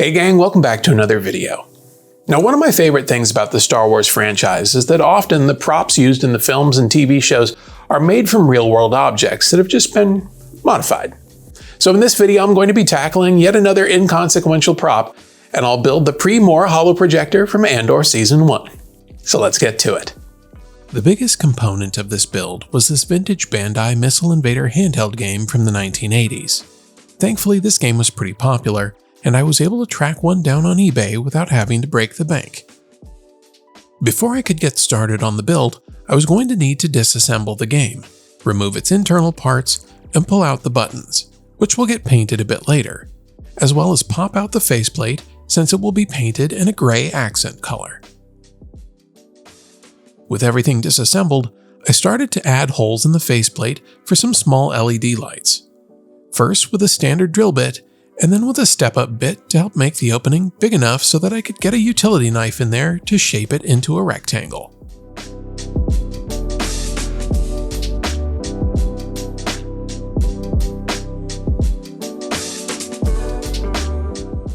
Hey gang, welcome back to another video. Now, one of my favorite things about the Star Wars franchise is that often the props used in the films and TV shows are made from real-world objects that have just been modified. So in this video, I'm going to be tackling yet another inconsequential prop, and I'll build the Pre-Mor Holoprojector from Andor Season 1. So let's get to it. The biggest component of this build was this vintage Bandai Missile Invader handheld game from the 1980s. Thankfully, this game was pretty popular, and I was able to track one down on eBay without having to break the bank. Before I could get started on the build, I was going to need to disassemble the game, remove its internal parts, and pull out the buttons, which will get painted a bit later, as well as pop out the faceplate since it will be painted in a gray accent color. With everything disassembled, I started to add holes in the faceplate for some small LED lights. First with a standard drill bit, and then with a step-up bit to help make the opening big enough so that I could get a utility knife in there to shape it into a rectangle.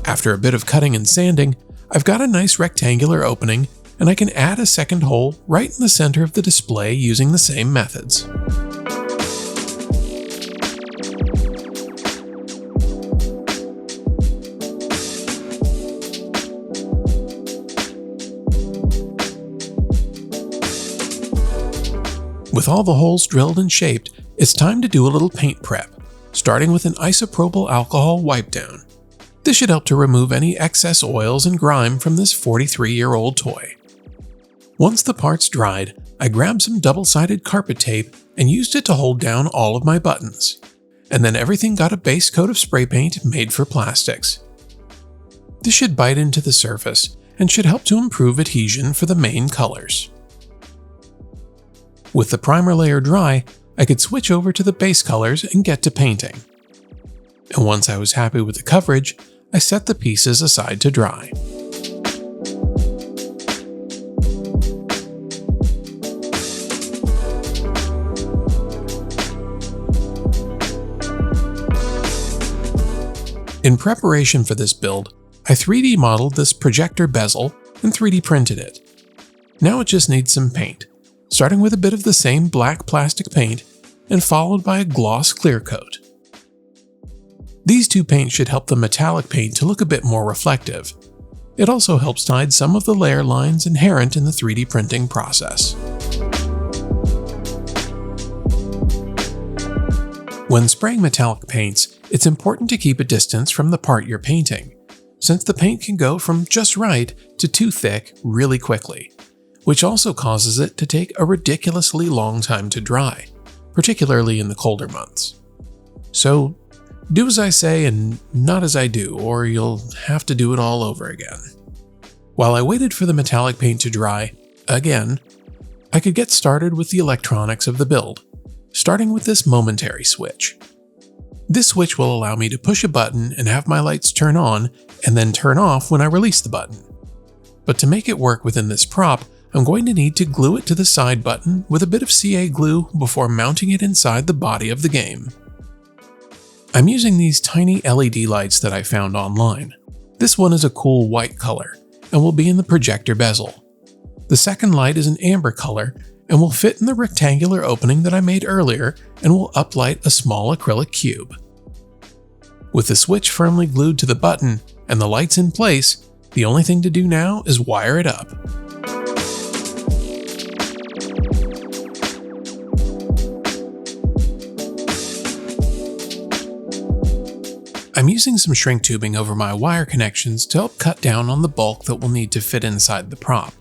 After a bit of cutting and sanding, I've got a nice rectangular opening, and I can add a second hole right in the center of the display using the same methods. With all the holes drilled and shaped, it's time to do a little paint prep, starting with an isopropyl alcohol wipe down. This should help to remove any excess oils and grime from this 43-year-old toy. Once the parts dried, I grabbed some double-sided carpet tape and used it to hold down all of my buttons. And then everything got a base coat of spray paint made for plastics. This should bite into the surface and should help to improve adhesion for the main colors. With the primer layer dry, I could switch over to the base colors and get to painting. And once I was happy with the coverage, I set the pieces aside to dry. In preparation for this build, I 3D modeled this projector bezel and 3D printed it. Now it just needs some paint, starting with a bit of the same black plastic paint and followed by a gloss clear coat. These two paints should help the metallic paint to look a bit more reflective. It also helps to hide some of the layer lines inherent in the 3D printing process. When spraying metallic paints, it's important to keep a distance from the part you're painting, since the paint can go from just right to too thick really quickly, which also causes it to take a ridiculously long time to dry, particularly in the colder months. So, do as I say and not as I do, or you'll have to do it all over again. While I waited for the metallic paint to dry, again, I could get started with the electronics of the build, starting with this momentary switch. This switch will allow me to push a button and have my lights turn on and then turn off when I release the button. But to make it work within this prop, I'm going to need to glue it to the side button with a bit of CA glue before mounting it inside the body of the game. I'm using these tiny LED lights that I found online. This one is a cool white color and will be in the projector bezel. The second light is an amber color and will fit in the rectangular opening that I made earlier and will uplight a small acrylic cube. With the switch firmly glued to the button and the lights in place, the only thing to do now is wire it up. I'm using some shrink tubing over my wire connections to help cut down on the bulk that will need to fit inside the prop.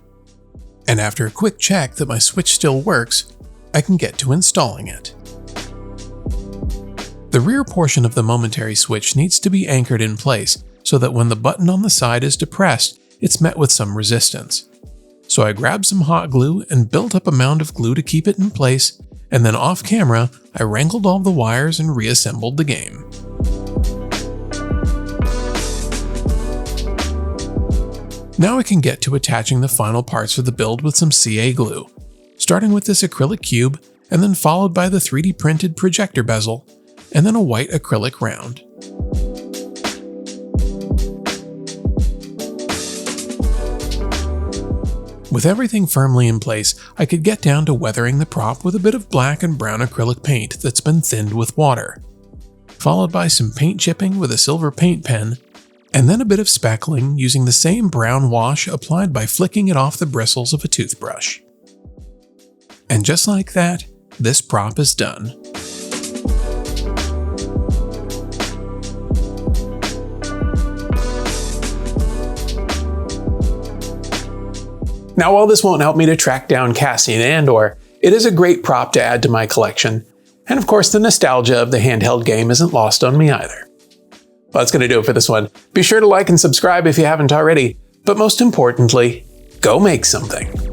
And after a quick check that my switch still works, I can get to installing it. The rear portion of the momentary switch needs to be anchored in place so that when the button on the side is depressed, it's met with some resistance. So I grabbed some hot glue and built up a mound of glue to keep it in place, and then off camera, I wrangled all the wires and reassembled the game. Now I can get to attaching the final parts for the build with some CA glue, starting with this acrylic cube and then followed by the 3D printed projector bezel, and then a white acrylic round. With everything firmly in place, I could get down to weathering the prop with a bit of black and brown acrylic paint that's been thinned with water, followed by some paint chipping with a silver paint pen, and then a bit of speckling using the same brown wash applied by flicking it off the bristles of a toothbrush. And just like that, this prop is done. Now, while this won't help me to track down Cassian Andor, it is a great prop to add to my collection, and of course the nostalgia of the handheld game isn't lost on me either. Well, that's going to do it for this one. Be sure to like and subscribe if you haven't already, but most importantly, go make something.